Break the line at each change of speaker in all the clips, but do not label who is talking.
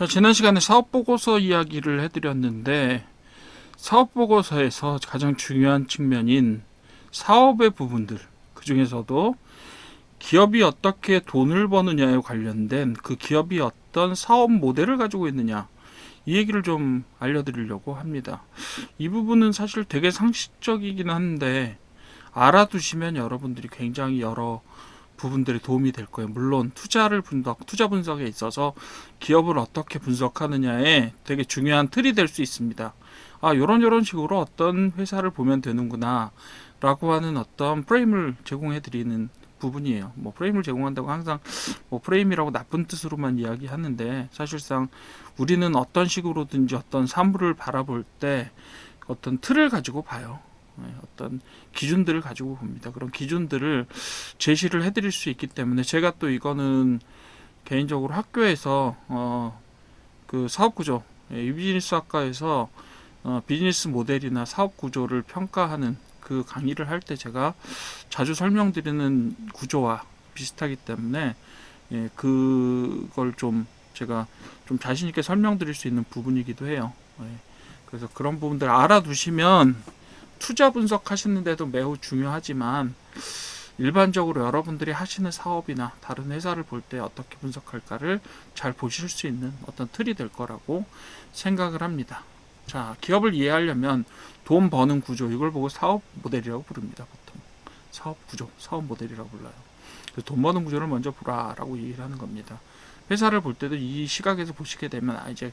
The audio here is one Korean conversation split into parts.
자, 지난 시간에 사업보고서 이야기를 해드렸는데, 사업보고서에서 가장 중요한 측면인 사업의 부분들, 그 중에서도 기업이 어떻게 돈을 버느냐에 관련된 그 기업이 어떤 사업 모델을 가지고 있느냐, 이 얘기를 좀 알려드리려고 합니다. 이 부분은 사실 되게 상식적이긴 한데, 알아두시면 여러분들이 굉장히 여러 부분들이 도움이 될 거예요. 물론 투자 분석에 있어서 기업을 어떻게 분석하느냐에 되게 중요한 틀이 될 수 있습니다. 아, 요런 식으로 어떤 회사를 보면 되는구나 라고 하는 어떤 프레임을 제공해 드리는 부분이에요. 뭐 프레임을 제공한다고 항상 뭐 프레임이라고 나쁜 뜻으로만 이야기하는데, 사실상 우리는 어떤 식으로든지 어떤 사물을 바라볼 때 어떤 틀을 가지고 봐요. 어떤 기준들을 가지고 봅니다. 그런 기준들을 제시를 해드릴 수 있기 때문에, 제가 또 이거는 개인적으로 학교에서 그 사업구조, 비즈니스학과에서 비즈니스 모델이나 사업구조를 평가하는 그 강의를 할 때 제가 자주 설명드리는 구조와 비슷하기 때문에, 그걸 좀 제가 좀 자신 있게 설명드릴 수 있는 부분이기도 해요. 그래서 그런 부분들 알아두시면 투자 분석하시는데도 매우 중요하지만, 일반적으로 여러분들이 하시는 사업이나 다른 회사를 볼 때 어떻게 분석할까를 잘 보실 수 있는 어떤 틀이 될 거라고 생각을 합니다. 자, 기업을 이해하려면 돈 버는 구조, 이걸 보고 사업 모델이라고 부릅니다. 보통 사업 구조, 사업 모델이라고 불러요. 그래서 돈 버는 구조를 먼저 보라라고 얘기를 하는 겁니다. 회사를 볼 때도 이 시각에서 보시게 되면 이제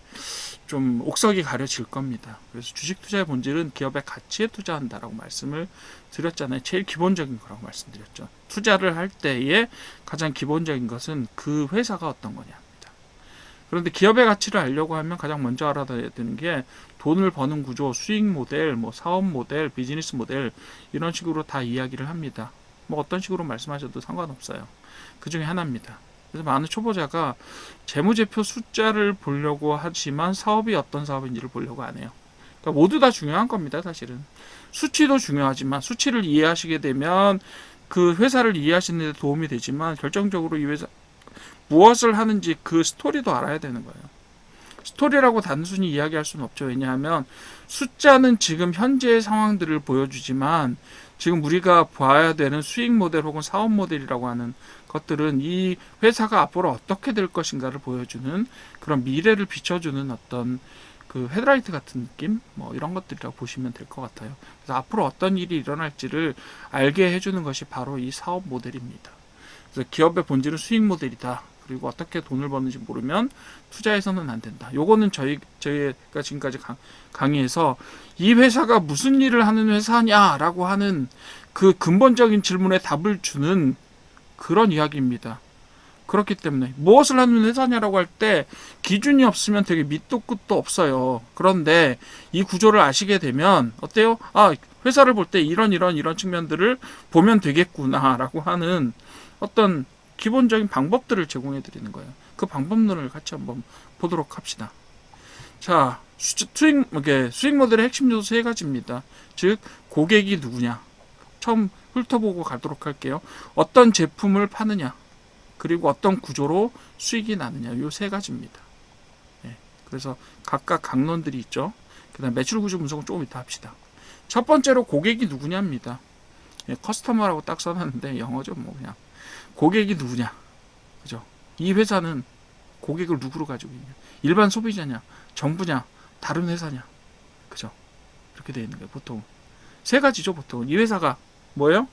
좀 옥석이 가려질 겁니다. 그래서 주식 투자의 본질은 기업의 가치에 투자한다라고 말씀을 드렸잖아요. 제일 기본적인 거라고 말씀드렸죠. 투자를 할 때의 가장 기본적인 것은 그 회사가 어떤 거냐입니다. 그런데 기업의 가치를 알려고 하면 가장 먼저 알아둬야 되는 게 돈을 버는 구조, 수익 모델, 뭐 사업 모델, 비즈니스 모델, 이런 식으로 다 이야기를 합니다. 뭐 어떤 식으로 말씀하셔도 상관없어요. 그 중에 하나입니다. 그래서 많은 초보자가 재무제표 숫자를 보려고 하지만 사업이 어떤 사업인지를 보려고 안 해요. 그러니까 모두 다 중요한 겁니다. 사실은 수치도 중요하지만, 수치를 이해하시게 되면 그 회사를 이해하시는 데 도움이 되지만, 결정적으로 이 회사 무엇을 하는지 그 스토리도 알아야 되는 거예요. 스토리라고 단순히 이야기할 수는 없죠. 왜냐하면 숫자는 지금 현재의 상황들을 보여주지만, 지금 우리가 봐야 되는 수익 모델 혹은 사업 모델이라고 하는 것들은 이 회사가 앞으로 어떻게 될 것인가를 보여주는, 그런 미래를 비춰주는 어떤 그 헤드라이트 같은 느낌, 뭐 이런 것들이라고 보시면 될 것 같아요. 그래서 앞으로 어떤 일이 일어날지를 알게 해주는 것이 바로 이 사업 모델입니다. 그래서 기업의 본질은 수익 모델이다. 그리고 어떻게 돈을 버는지 모르면 투자해서는 안 된다. 요거는 저희가 지금까지 강의해서 이 회사가 무슨 일을 하는 회사냐라고 하는 그 근본적인 질문에 답을 주는 그런 이야기입니다. 그렇기 때문에 무엇을 하는 회사냐라고 할 때 기준이 없으면 되게 밑도 끝도 없어요. 그런데 이 구조를 아시게 되면 어때요? 아, 회사를 볼 때 이런 측면들을 보면 되겠구나라고 하는 어떤 기본적인 방법들을 제공해 드리는 거예요. 그 방법론을 같이 한번 보도록 합시다. 자, 수익 모델의 핵심 요소 세 가지입니다. 즉, 고객이 누구냐. 처음 훑어보고 가도록 할게요. 어떤 제품을 파느냐, 그리고 어떤 구조로 수익이 나느냐, 요 세 가지입니다. 그래서 각각 강론들이 있죠. 그 다음 매출 구조 분석은 조금 이따 합시다. 첫 번째로 고객이 누구냐입니다. 커스터머라고 딱 써놨는데 영어죠, 뭐 그냥. 고객이 누구냐, 그죠? 이 회사는 고객을 누구로 가지고 있냐? 일반 소비자냐, 정부냐, 다른 회사냐, 그죠? 이렇게 되어 있는 거예요. 보통 세 가지죠. 보통 이 회사가 뭐예요?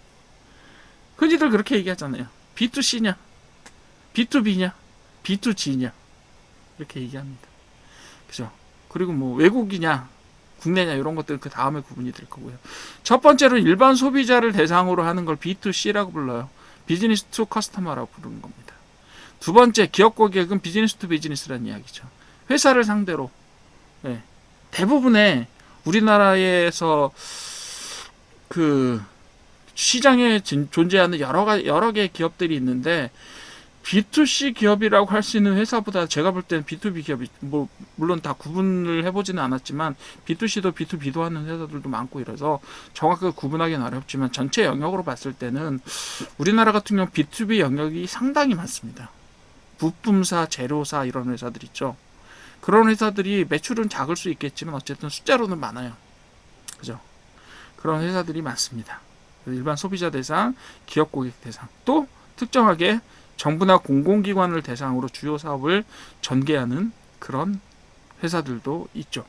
흔히들 그렇게 얘기하잖아요. B2C냐, B2B냐, B2G냐, 이렇게 얘기합니다. 그죠? 그리고 뭐 외국이냐, 국내냐, 이런 것들은 그 다음에 구분이 될 거고요. 첫 번째로 일반 소비자를 대상으로 하는 걸 B2C라고 불러요. 비즈니스 투 커스터머라고 부르는 겁니다. 두 번째, 기업 고객은 비즈니스 투 비즈니스라는 이야기죠. 회사를 상대로. 대부분의 우리나라에서 그 시장에 존재하는 여러 개의 기업들이 있는데, B2C 기업이라고 할 수 있는 회사보다 제가 볼 때는 B2B 기업이, 뭐 물론 다 구분을 해보지는 않았지만 B2C도 B2B도 하는 회사들도 많고 이래서 정확하게 구분하기는 어렵지만, 전체 영역으로 봤을 때는 우리나라 같은 경우 B2B 영역이 상당히 많습니다. 부품사, 재료사, 이런 회사들 있죠. 그런 회사들이 매출은 작을 수 있겠지만 어쨌든 숫자로는 많아요. 그죠? 그런 회사들이 많습니다. 일반 소비자 대상, 기업 고객 대상, 또 특정하게 정부나 공공기관을 대상으로 주요 사업을 전개하는 그런 회사들도 있죠.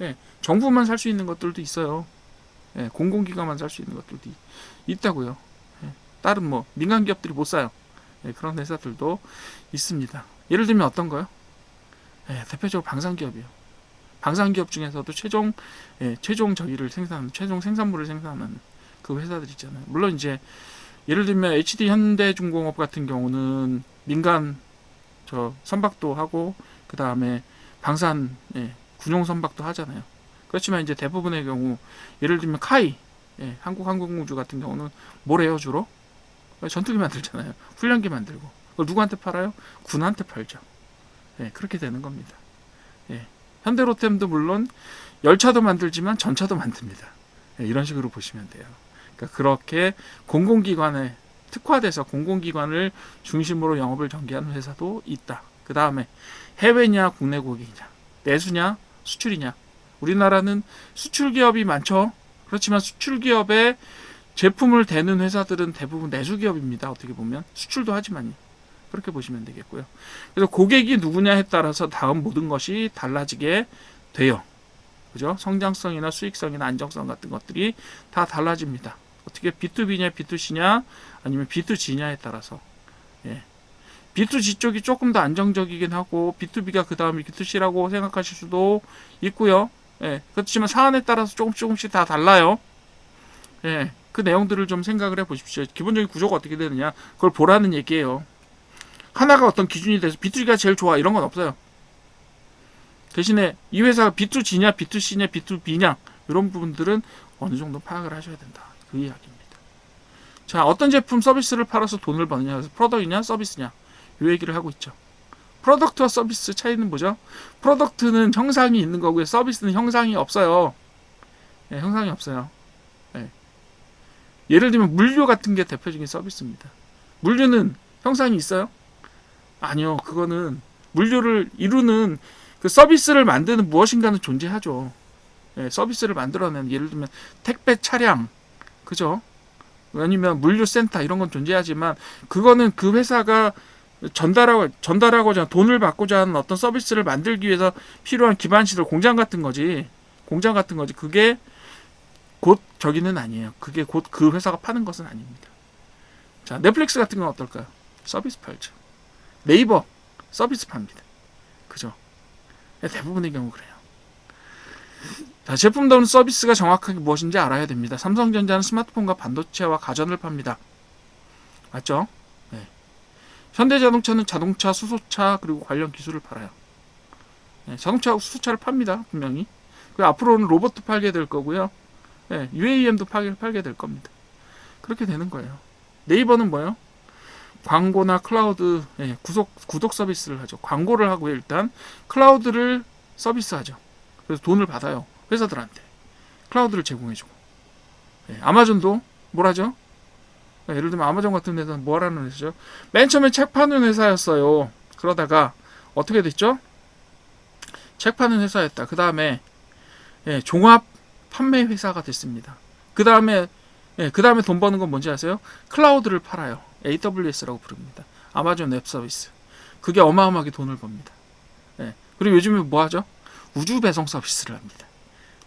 예, 정부만 살 수 있는 것들도 있어요. 예, 공공기관만 살 수 있는 것들도 있다고요. 예, 다른 뭐 민간 기업들이 못 사요. 예, 그런 회사들도 있습니다. 예를 들면 어떤 거요? 예, 대표적으로 방산기업이요. 방산기업 중에서도 최종 저기를 생산하는, 최종 생산물을 생산하는 그 회사들 있잖아요. 물론 이제 예를 들면 HD 현대중공업 같은 경우는 민간 선박도 하고 그 다음에 방산 군용 선박도 하잖아요. 그렇지만 이제 대부분의 경우 예를 들면 카이 한국항공우주 같은 경우는 뭘 해요 주로? 전투기 만들잖아요. 훈련기 만들고 그걸 누구한테 팔아요? 군한테 팔죠. 그렇게 되는 겁니다. 현대로템도 물론 열차도 만들지만 전차도 만듭니다. 이런 식으로 보시면 돼요. 그러니까 그렇게 공공기관에 특화돼서 공공기관을 중심으로 영업을 전개하는 회사도 있다. 그 다음에 해외냐 국내 고객이냐, 내수냐 수출이냐. 우리나라는 수출 기업이 많죠. 그렇지만 수출 기업에 제품을 대는 회사들은 대부분 내수 기업입니다. 어떻게 보면 수출도 하지만요. 그렇게 보시면 되겠고요. 그래서 고객이 누구냐에 따라서 다음 모든 것이 달라지게 돼요. 그죠? 성장성이나 수익성이나 안정성 같은 것들이 다 달라집니다. 어떻게 B2B냐 B2C냐 아니면 B2G냐에 따라서 B2G 쪽이 조금 더 안정적이긴 하고 B2B가 그 다음에 B2C라고 생각하실 수도 있고요. 그렇지만 사안에 따라서 조금씩 다 달라요. 그 내용들을 좀 생각을 해보십시오. 기본적인 구조가 어떻게 되느냐 그걸 보라는 얘기예요. 하나가 어떤 기준이 돼서 B2G가 제일 좋아 이런 건 없어요. 대신에 이 회사가 B2G냐 B2C냐 B2B냐 이런 부분들은 어느 정도 파악을 하셔야 된다. 그 이야기입니다. 자, 어떤 제품 서비스를 팔아서 돈을 버느냐 그래서 프로덕트냐 서비스냐 이 얘기를 하고 있죠. 프로덕트와 서비스 차이는 뭐죠? 프로덕트는 형상이 있는 거고요. 서비스는 형상이 없어요. 형상이 없어요. 예를 들면 물류 같은 게 대표적인 서비스입니다. 물류는 형상이 있어요? 아니요. 그거는 물류를 이루는 그 서비스를 만드는 무엇인가는 존재하죠. 서비스를 만들어내는 예를 들면 택배 차량, 그죠? 아니면 물류센터 이런 건 존재하지만 그거는 그 회사가 전달하고자 돈을 받고자 하는 어떤 서비스를 만들기 위해서 필요한 기반 시설 공장 같은 거지. 그게 곧 저기는 아니에요. 그게 곧 그 회사가 파는 것은 아닙니다. 자, 넷플릭스 같은 건 어떨까요? 서비스 팔죠. 네이버 서비스 팝니다. 그죠? 대부분의 경우 그래요. 자, 제품다운 서비스가 정확하게 무엇인지 알아야 됩니다. 삼성전자는 스마트폰과 반도체와 가전을 팝니다. 맞죠? 현대자동차는 자동차, 수소차 그리고 관련 기술을 팔아요. 자동차하고 수소차를 팝니다. 분명히. 그리고 앞으로는 로봇도 팔게 될 거고요. UAM도 팔게 될 겁니다. 그렇게 되는 거예요. 네이버는 뭐예요? 광고나 클라우드 구독 서비스를 하죠. 광고를 하고 일단 클라우드를 서비스하죠. 그래서 돈을 받아요. 회사들한테. 클라우드를 제공해주고. 아마존도 뭘 하죠? 예를 들면 아마존 같은 데서는 뭐 하라는 회사죠? 맨 처음에 책 파는 회사였어요. 그러다가 어떻게 됐죠? 책 파는 회사였다. 그 다음에 종합 판매 회사가 됐습니다. 그 다음에 돈 버는 건 뭔지 아세요? 클라우드를 팔아요. AWS라고 부릅니다. 아마존 웹 서비스. 그게 어마어마하게 돈을 법니다. 그리고 요즘에 뭐 하죠? 우주 배송 서비스를 합니다.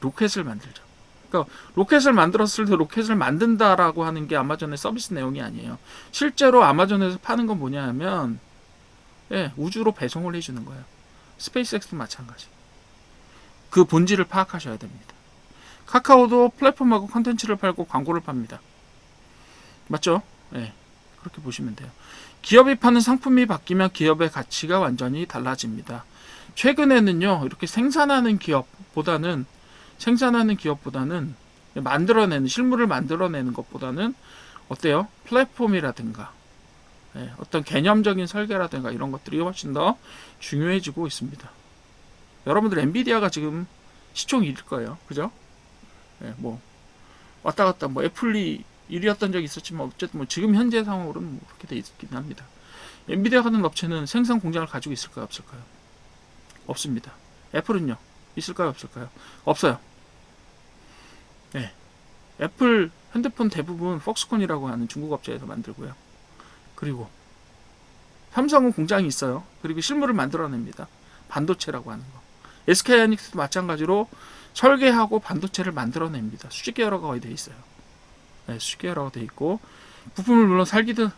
로켓을 만들죠. 그러니까 로켓을 만들었을 때 로켓을 만든다라고 하는 게 아마존의 서비스 내용이 아니에요. 실제로 아마존에서 파는 건 뭐냐 하면 우주로 배송을 해주는 거예요. 스페이스X도 마찬가지. 그 본질을 파악하셔야 됩니다. 카카오도 플랫폼하고 컨텐츠를 팔고 광고를 팝니다. 맞죠? 그렇게 보시면 돼요. 기업이 파는 상품이 바뀌면 기업의 가치가 완전히 달라집니다. 최근에는요, 이렇게 생산하는 기업보다는 만들어내는, 실물을 만들어내는 것보다는 어때요? 플랫폼이라든가 어떤 개념적인 설계라든가 이런 것들이 훨씬 더 중요해지고 있습니다. 여러분들 엔비디아가 지금 시총 1위일 거예요. 그죠? 뭐 왔다 갔다 뭐 애플이 1위였던 적이 있었지만 어쨌든 뭐 지금 현재 상황으로는 뭐 그렇게 돼 있긴 합니다. 엔비디아 같은 업체는 생산 공장을 가지고 있을까요? 없을까요? 없습니다. 애플은요? 있을까요? 없을까요? 없어요. 네. 애플 핸드폰 대부분 폭스콘이라고 하는 중국 업체에서 만들고요. 그리고 삼성은 공장이 있어요. 그리고 실물을 만들어냅니다. 반도체라고 하는 거. SK 하이닉스도 마찬가지로 설계하고 반도체를 만들어냅니다. 수직 계열화가 거의 돼 있어요. 네, 수직 계열화가 돼 있고 부품을 물론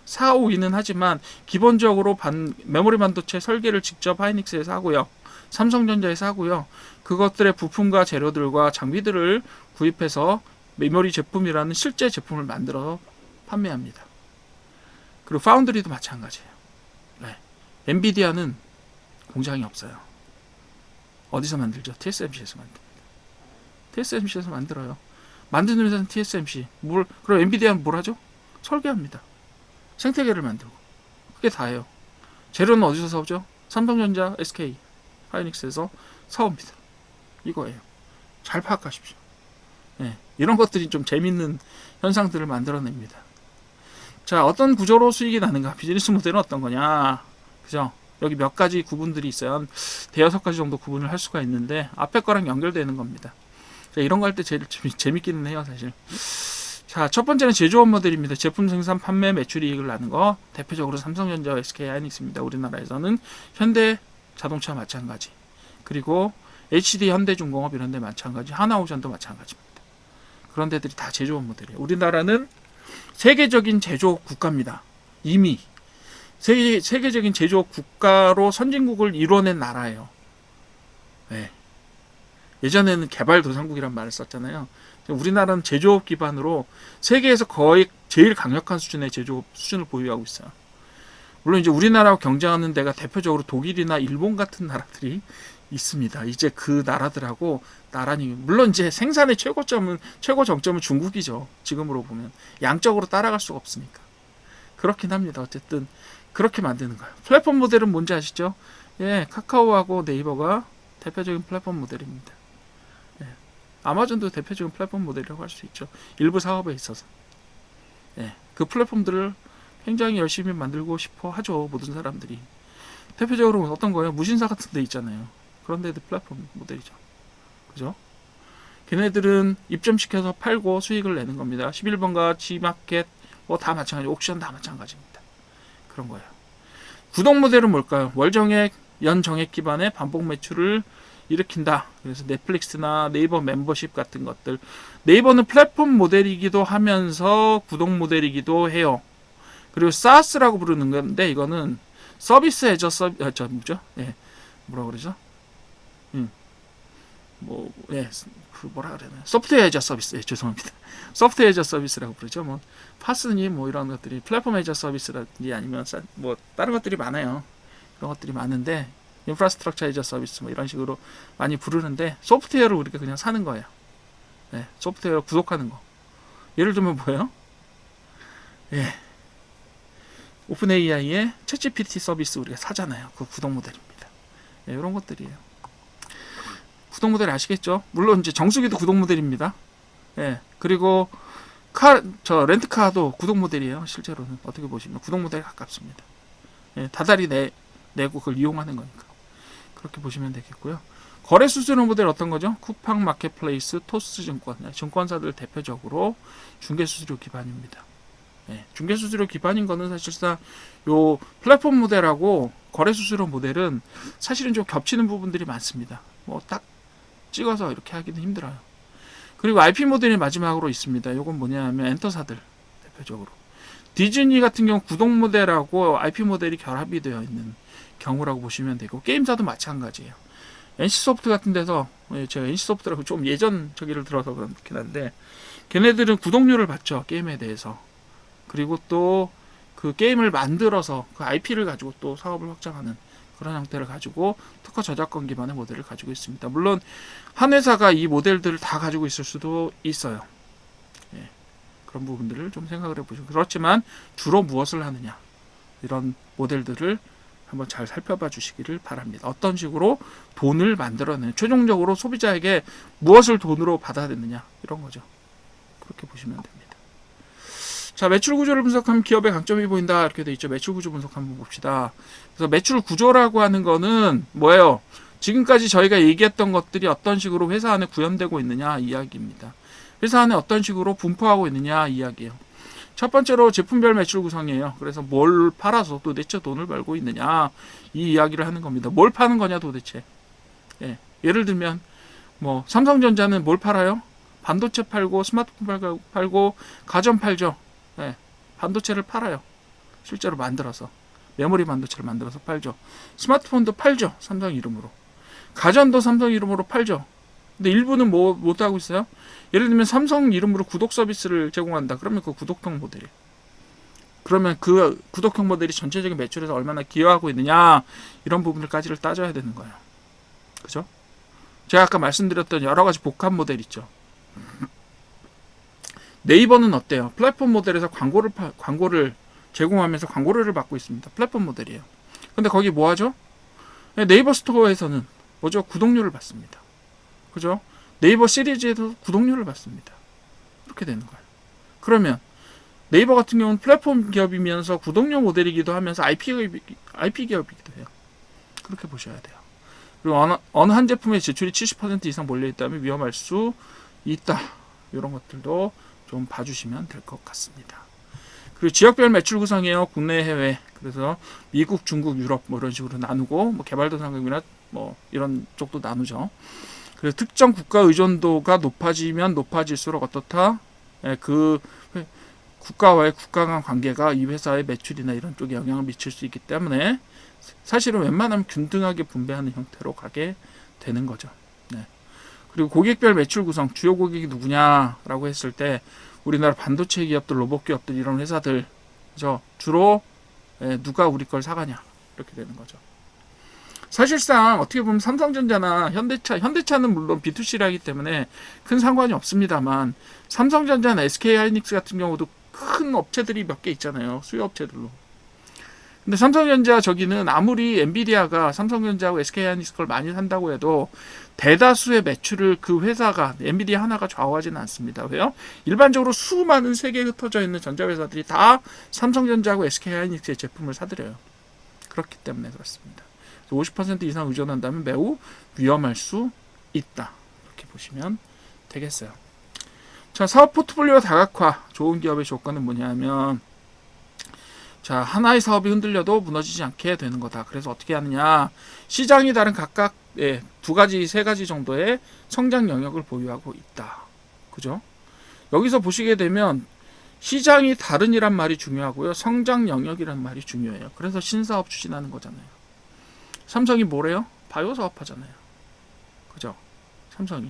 사오기는 하지만 기본적으로 메모리 반도체 설계를 직접 하이닉스에서 하고요. 삼성전자에서 하고요. 그것들의 부품과 재료들과 장비들을 구입해서 메모리 제품이라는 실제 제품을 만들어 판매합니다. 그리고 파운드리도 마찬가지예요. 네. 엔비디아는 공장이 없어요. 어디서 만들죠? TSMC에서 만듭니다. TSMC에서 만들어요. 만드는 회사는 TSMC. 그럼 엔비디아는 뭘 하죠? 설계합니다. 생태계를 만들고. 그게 다예요. 재료는 어디서 사오죠? 삼성전자, SK, 하이닉스에서 사옵니다. 이거예요. 잘 파악하십시오. 네, 이런 것들이 좀 재밌는 현상들을 만들어냅니다. 자, 어떤 구조로 수익이 나는가? 비즈니스 모델은 어떤 거냐? 그죠? 여기 몇 가지 구분들이 있어요. 한 대여섯 가지 정도 구분을 할 수가 있는데 앞에 거랑 연결되는 겁니다. 자, 이런 거 할 때 제일 재밌기는 해요, 사실. 자, 첫 번째는 제조업 모델입니다. 제품 생산, 판매, 매출 이익을 나는 거. 대표적으로 삼성전자와 SK 하이닉스입니다. 우리나라에서는 현대 자동차 마찬가지. 그리고 HD 현대중공업 이런 데 마찬가지. 하나오션도 마찬가지입니다. 그런 데들이 다 제조업 모델이에요. 우리나라는 세계적인 제조업 국가입니다. 이미 세계적인 제조업 국가로 선진국을 이뤄낸 나라예요. 네. 예전에는 개발도상국이란 말을 썼잖아요. 우리나라는 제조업 기반으로 세계에서 거의 제일 강력한 수준의 제조업 수준을 보유하고 있어요. 물론 이제 우리나라와 경쟁하는 데가 대표적으로 독일이나 일본 같은 나라들이 있습니다. 이제 그 나라들하고 나란히, 물론 이제 생산의 최고 정점은 중국이죠. 지금으로 보면 양적으로 따라갈 수가 없으니까 그렇긴 합니다. 어쨌든 그렇게 만드는 거예요. 플랫폼 모델은 뭔지 아시죠? 예, 카카오하고 네이버가 대표적인 플랫폼 모델입니다. 예, 아마존도 대표적인 플랫폼 모델이라고 할 수 있죠. 일부 사업에 있어서. 예, 그 플랫폼들을 굉장히 열심히 만들고 싶어 하죠. 모든 사람들이. 대표적으로 어떤 거예요? 무신사 같은 데 있잖아요. 그런 데도 플랫폼 모델이죠. 그죠? 걔네들은 입점시켜서 팔고 수익을 내는 겁니다. 11번가 G마켓 뭐 다 마찬가지, 옥션 다 마찬가지입니다. 그런 거예요. 구독 모델은 뭘까요? 월정액, 연정액 기반의 반복 매출을 일으킨다. 그래서 넷플릭스나 네이버 멤버십 같은 것들. 네이버는 플랫폼 모델이기도 하면서 구독 모델이기도 해요. 그리고 SaaS라고 부르는 건데 이거는 서비스 에저 뭐죠? 예. 뭐라 그러죠? 그 뭐라 그러나? 소프트웨어 에저 서비스. 예, 죄송합니다. 소프트웨어 에저 서비스라고 부르죠. 뭐 파스니 뭐 이런 것들이 플랫폼 에저 서비스라든지 아니면 뭐 다른 것들이 많아요. 그런 것들이 많은데 인프라스트럭처 에저 서비스 뭐 이런 식으로 많이 부르는데 소프트웨어를 우리가 그냥 사는 거예요. 네, 소프트웨어 구독하는 거. 예를 들면 뭐예요? 예. 오픈 AI의 챗GPT 서비스 우리가 사잖아요. 그 구독 모델입니다. 예, 이런 것들이에요. 구독 모델 아시겠죠? 물론 이제 정수기도 구독 모델입니다. 예. 그리고 렌트카도 구독 모델이에요. 실제로는 어떻게 보시면 구독 모델에 가깝습니다. 예, 다달이 내고 그걸 이용하는 거니까 그렇게 보시면 되겠고요. 거래 수수료 모델 어떤 거죠? 쿠팡 마켓플레이스, 토스 증권, 증권사들 대표적으로 중개 수수료 기반입니다. 예, 중개 수수료 기반인 거는 사실상 요 플랫폼 모델하고 거래 수수료 모델은 사실은 좀 겹치는 부분들이 많습니다. 뭐 딱 찍어서 이렇게 하기는 힘들어요. 그리고 IP 모델이 마지막으로 있습니다. 요건 뭐냐면 엔터사들 대표적으로 디즈니 같은 경우 구독 모델하고 IP 모델이 결합이 되어 있는 경우라고 보시면 되고 게임사도 마찬가지예요. NC소프트 같은 데서 제가 NC소프트라고 좀 예전 저기를 들어서 그렇긴 한데 걔네들은 구독료를 받죠. 게임에 대해서. 그리고 또 그 게임을 만들어서 그 IP를 가지고 또 사업을 확장하는 그런 형태를 가지고 특허 저작권 기반의 모델을 가지고 있습니다. 물론 한 회사가 이 모델들을 다 가지고 있을 수도 있어요. 예, 그런 부분들을 좀 생각을 해보시고 그렇지만 주로 무엇을 하느냐 이런 모델들을 한번 잘 살펴봐 주시기를 바랍니다. 어떤 식으로 돈을 만들어내는 최종적으로 소비자에게 무엇을 돈으로 받아야 되느냐 이런 거죠. 그렇게 보시면 됩니다. 자, 매출 구조를 분석하면 기업의 강점이 보인다 이렇게 돼 있죠. 매출 구조 분석 한번 봅시다. 그래서 매출 구조라고 하는 거는 뭐예요? 지금까지 저희가 얘기했던 것들이 어떤 식으로 회사 안에 구현되고 있느냐 이야기입니다. 회사 안에 어떤 식으로 분포하고 있느냐 이야기예요. 첫 번째로 제품별 매출 구성이에요. 그래서 뭘 팔아서 도대체 돈을 벌고 있느냐 이 이야기를 하는 겁니다. 뭘 파는 거냐 도대체. 예를 들면 뭐 삼성전자는 뭘 팔아요? 반도체 팔고 스마트폰 팔고 가전 팔죠. 반도체를 팔아요. 실제로 만들어서 메모리 반도체를 만들어서 팔죠. 스마트폰도 팔죠. 삼성 이름으로. 가전도 삼성 이름으로 팔죠. 근데 일부는 뭐 하고 있어요? 예를 들면 삼성 이름으로 구독 서비스를 제공한다. 그러면 그 구독형 모델이에요. 그러면 그 구독형 모델이 전체적인 매출에서 얼마나 기여하고 있느냐 이런 부분들까지를 따져야 되는 거예요. 그죠? 제가 아까 말씀드렸던 여러 가지 복합 모델 있죠. 네이버는 어때요? 플랫폼 모델에서 광고를 제공하면서 광고료를 받고 있습니다. 플랫폼 모델이에요. 근데 거기 뭐 하죠? 네이버 스토어에서는 뭐죠? 구독료를 받습니다. 그죠? 네이버 시리즈에도 구독료를 받습니다. 이렇게 되는 거예요. 그러면 네이버 같은 경우는 플랫폼 기업이면서 구독료 모델이기도 하면서 IP 기업이기도 해요. 그렇게 보셔야 돼요. 그리고 어느 한 제품의 지출이 70% 이상 몰려있다면 위험할 수 있다. 이런 것들도 좀 봐주시면 될 것 같습니다. 그리고 지역별 매출 구성이에요. 국내, 해외. 그래서 미국, 중국, 유럽 뭐 이런 식으로 나누고 뭐 개발도상국이나 뭐 이런 쪽도 나누죠. 그래서 특정 국가 의존도가 높아지면 높아질수록 어떻다? 그 국가와의 국가 간 관계가 이 회사의 매출이나 이런 쪽에 영향을 미칠 수 있기 때문에 사실은 웬만하면 균등하게 분배하는 형태로 가게 되는 거죠. 그리고 고객별 매출 구성, 주요 고객이 누구냐라고 했을 때 우리나라 반도체 기업들, 로봇 기업들 이런 회사들 그죠? 주로 누가 우리 걸 사가냐 이렇게 되는 거죠. 사실상 어떻게 보면 삼성전자나 현대차는 물론 B2C라 하기 때문에 큰 상관이 없습니다만 삼성전자나 SK하이닉스 같은 경우도 큰 업체들이 몇 개 있잖아요. 수요 업체들로. 근데 삼성전자 저기는 아무리 엔비디아가 삼성전자하고 SK하이닉스 걸 많이 산다고 해도 대다수의 매출을 그 회사가 엔비디아 하나가 좌우하지는 않습니다. 왜요? 일반적으로 수많은 세계에 흩어져 있는 전자회사들이 다 삼성전자하고 SK하이닉스의 제품을 사들여요. 그렇기 때문에 그렇습니다. 50% 이상 의존한다면 매우 위험할 수 있다. 이렇게 보시면 되겠어요. 자, 사업 포트폴리오 다각화. 좋은 기업의 조건은 뭐냐면 자, 하나의 사업이 흔들려도 무너지지 않게 되는 거다. 그래서 어떻게 하느냐? 시장이 다른 각각 두 가지, 세 가지 정도의 성장 영역을 보유하고 있다. 그죠? 여기서 보시게 되면 시장이 다른이란 말이 중요하고요. 성장 영역이란 말이 중요해요. 그래서 신사업 추진하는 거잖아요. 삼성이 뭐래요? 바이오 사업 하잖아요. 그죠?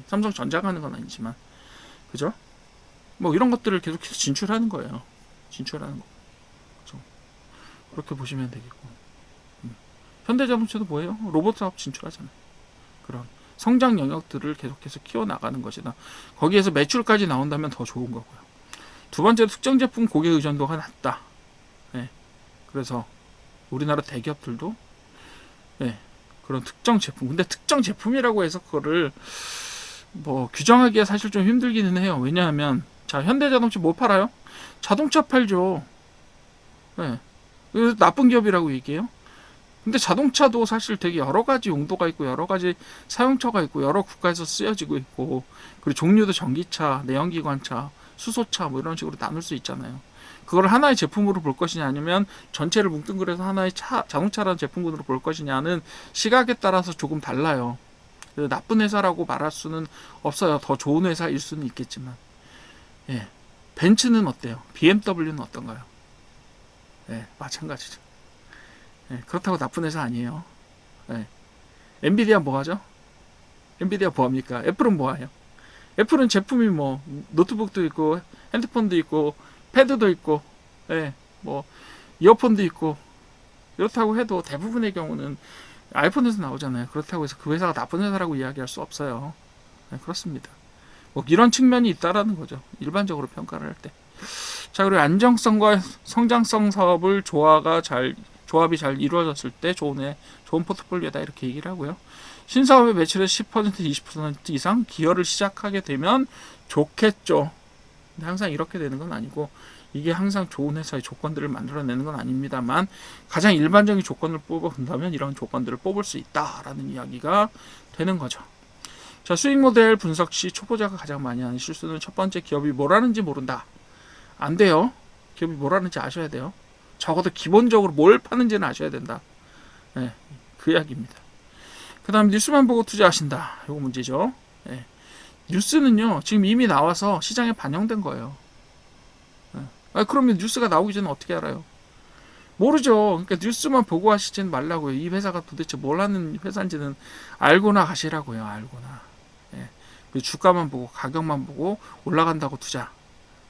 삼성전자가 하는 건 아니지만 그죠? 뭐 이런 것들을 계속해서 진출하는 거예요. 진출하는 거. 그죠? 그렇게 보시면 되겠고. 현대자동차도 뭐예요? 로봇 사업 진출하잖아요. 그런 성장 영역들을 계속해서 키워나가는 것이다. 거기에서 매출까지 나온다면 더 좋은 거고요. 두 번째로 특정 제품 고객 의존도가 낮다. 그래서 우리나라 대기업들도 그런 특정 제품. 근데 특정 제품이라고 해서 그거를 뭐 규정하기가 사실 좀 힘들기는 해요. 왜냐하면 자, 현대자동차 뭐 팔아요? 자동차 팔죠. 나쁜 기업이라고 얘기해요. 근데 자동차도 사실 되게 여러 가지 용도가 있고 여러 가지 사용처가 있고 여러 국가에서 쓰여지고 있고 그리고 종류도 전기차, 내연기관차, 수소차 뭐 이런 식으로 나눌 수 있잖아요. 그걸 하나의 제품으로 볼 것이냐 아니면 전체를 뭉뚱그려서 하나의 자동차라는 제품군으로 볼 것이냐는 시각에 따라서 조금 달라요. 나쁜 회사라고 말할 수는 없어요. 더 좋은 회사일 수는 있겠지만 벤츠는 어때요? BMW는 어떤가요? 마찬가지죠. 그렇다고 나쁜 회사 아니에요. 엔비디아 뭐 하죠? 엔비디아 뭐 합니까? 애플은 뭐 해요? 애플은 제품이 뭐 노트북도 있고 핸드폰도 있고 패드도 있고 뭐 이어폰도 있고 이렇다고 해도 대부분의 경우는 아이폰에서 나오잖아요. 그렇다고 해서 그 회사가 나쁜 회사라고 이야기할 수 없어요. 그렇습니다. 뭐 이런 측면이 있다라는 거죠. 일반적으로 평가를 할 때. 자, 그리고 안정성과 성장성 사업을 조합이 잘 이루어졌을 때 좋은 포트폴리오다 이렇게 얘기를 하고요. 신사업의 매출의 10% 20% 이상 기여를 시작하게 되면 좋겠죠. 근데 항상 이렇게 되는 건 아니고 이게 항상 좋은 회사의 조건들을 만들어내는 건 아닙니다만 가장 일반적인 조건을 뽑아본다면 이런 조건들을 뽑을 수 있다라는 이야기가 되는 거죠. 자, 수익 모델 분석 시 초보자가 가장 많이 하는 실수는 첫 번째, 기업이 뭘 하는지 모른다. 안 돼요. 기업이 뭘 하는지 아셔야 돼요. 적어도 기본적으로 뭘 파는지는 아셔야 된다. 네, 그 이야기입니다. 그 다음 뉴스만 보고 투자하신다. 이거 문제죠. 네. 뉴스는요 지금 이미 나와서 시장에 반영된 거예요. 네. 그러면 뉴스가 나오기 전에 어떻게 알아요? 모르죠. 그러니까 뉴스만 보고 하시진 말라고요. 이 회사가 도대체 뭘 하는 회사인지는 알고나 하시라고요. 알고나. 네. 주가만 보고 가격만 보고 올라간다고 투자,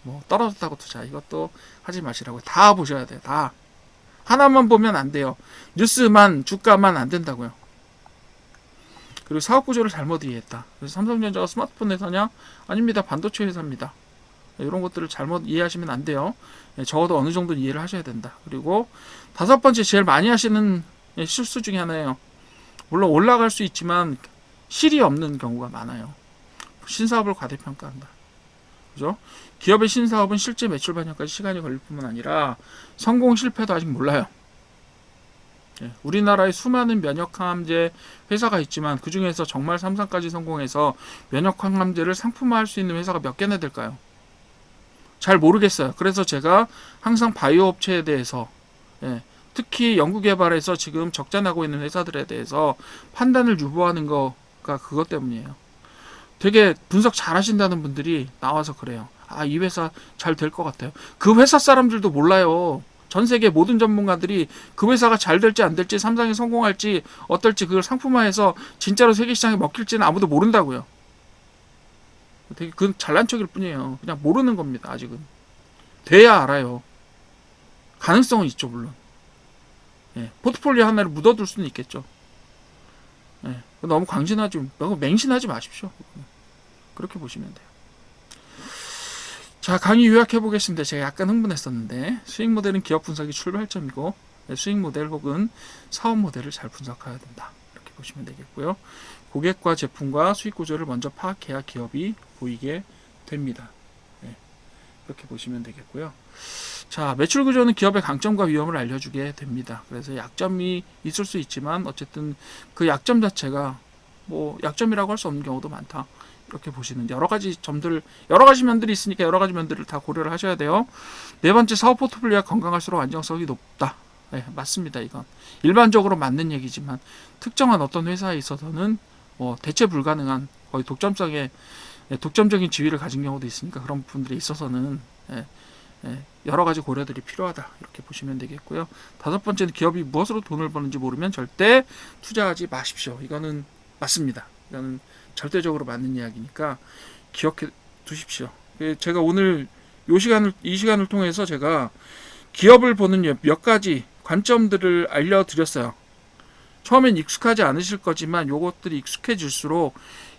뭐 떨어졌다고 투자, 이것도 하지 마시라고요. 다 보셔야 돼요. 다. 하나만 보면 안 돼요. 뉴스만, 주가만 안 된다고요. 그리고 사업 구조를 잘못 이해했다. 그래서 삼성전자가 스마트폰 회사냐? 아닙니다. 반도체 회사입니다. 이런 것들을 잘못 이해하시면 안 돼요. 적어도 어느 정도 이해를 하셔야 된다. 그리고 다섯 번째, 제일 많이 하시는 실수 중에 하나예요. 물론 올라갈 수 있지만 실이 없는 경우가 많아요. 신사업을 과대평가한다. 그죠? 기업의 신사업은 실제 매출 반영까지 시간이 걸릴 뿐만 아니라 성공 실패도 아직 몰라요. 우리나라에 수많은 면역항암제 회사가 있지만 그 중에서 정말 3상까지 성공해서 면역항암제를 상품화할 수 있는 회사가 몇 개나 될까요? 잘 모르겠어요. 그래서 제가 항상 바이오 업체에 대해서, 특히 연구개발에서 지금 적자 나고 있는 회사들에 대해서 판단을 유보하는 거가 그것 때문이에요. 되게 분석 잘 하신다는 분들이 나와서 그래요. 아, 이 회사 잘 될 것 같아요. 그 회사 사람들도 몰라요. 전 세계 모든 전문가들이 그 회사가 잘 될지 안 될지, 삼성이 성공할지 어떨지, 그걸 상품화해서 진짜로 세계 시장에 먹힐지는 아무도 모른다고요. 되게 그건 잘난 척일 뿐이에요. 그냥 모르는 겁니다. 아직은. 돼야 알아요. 가능성은 있죠, 물론. 포트폴리오 하나를 묻어둘 수는 있겠죠. 너무 광진하지, 너무 맹신하지 마십시오. 그렇게 보시면 돼요. 자, 강의 요약해 보겠습니다. 제가 약간 흥분했었는데, 수익 모델은 기업 분석이 출발점이고, 수익 모델 혹은 사업 모델을 잘 분석해야 된다. 이렇게 보시면 되겠고요. 고객과 제품과 수익 구조를 먼저 파악해야 기업이 보이게 됩니다. 이렇게 보시면 되겠고요. 자, 매출 구조는 기업의 강점과 위험을 알려주게 됩니다. 그래서 약점이 있을 수 있지만 어쨌든 그 약점 자체가 뭐 약점이라고 할 수 없는 경우도 많다. 이렇게 보시는 여러 가지 면들이 있으니까 여러 가지 면들을 다 고려를 하셔야 돼요. 네 번째, 사업 포트폴리오가 건강할수록 안정성이 높다. 맞습니다. 이건 일반적으로 맞는 얘기지만 특정한 어떤 회사에 있어서는 대체 불가능한 거의 독점적인 지위를 가진 경우도 있으니까 그런 부분들이 있어서는 여러 가지 고려들이 필요하다. 이렇게 보시면 되겠고요. 다섯 번째는, 기업이 무엇으로 돈을 버는지 모르면 절대 투자하지 마십시오. 이거는 맞습니다. 이거는 절대적으로 맞는 이야기니까 기억해 두십시오. 제가 오늘 이 시간을 통해서 제가 기업을 보는 몇 가지 관점들을 알려드렸어요. 처음엔 익숙하지 않으실 거지만 요것들이 익숙해질수록,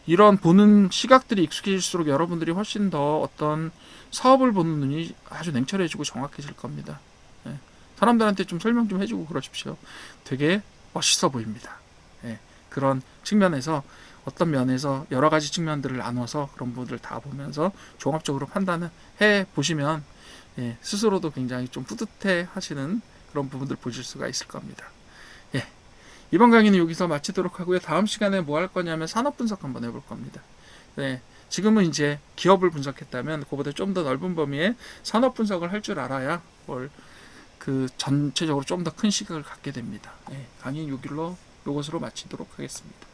이런 보는 시각들이 익숙해질수록 여러분들이 훨씬 더 어떤 사업을 보는 눈이 아주 냉철해지고 정확해질 겁니다. 사람들한테 좀 설명 좀 해주고 그러십시오. 되게 멋있어 보입니다. 그런 측면에서, 어떤 면에서 여러 가지 측면들을 나눠서 그런 부분들을 다 보면서 종합적으로 판단을 해 보시면 스스로도 굉장히 좀 뿌듯해 하시는 그런 부분들 보실 수가 있을 겁니다. 이번 강의는 여기서 마치도록 하고요. 다음 시간에 뭐 할 거냐면 산업 분석 한번 해볼 겁니다. 지금은 이제 기업을 분석했다면 그보다 좀 더 넓은 범위의 산업 분석을 할 줄 알아야 전체적으로 좀 더 큰 시각을 갖게 됩니다. 강의 6일로 이것으로 마치도록 하겠습니다.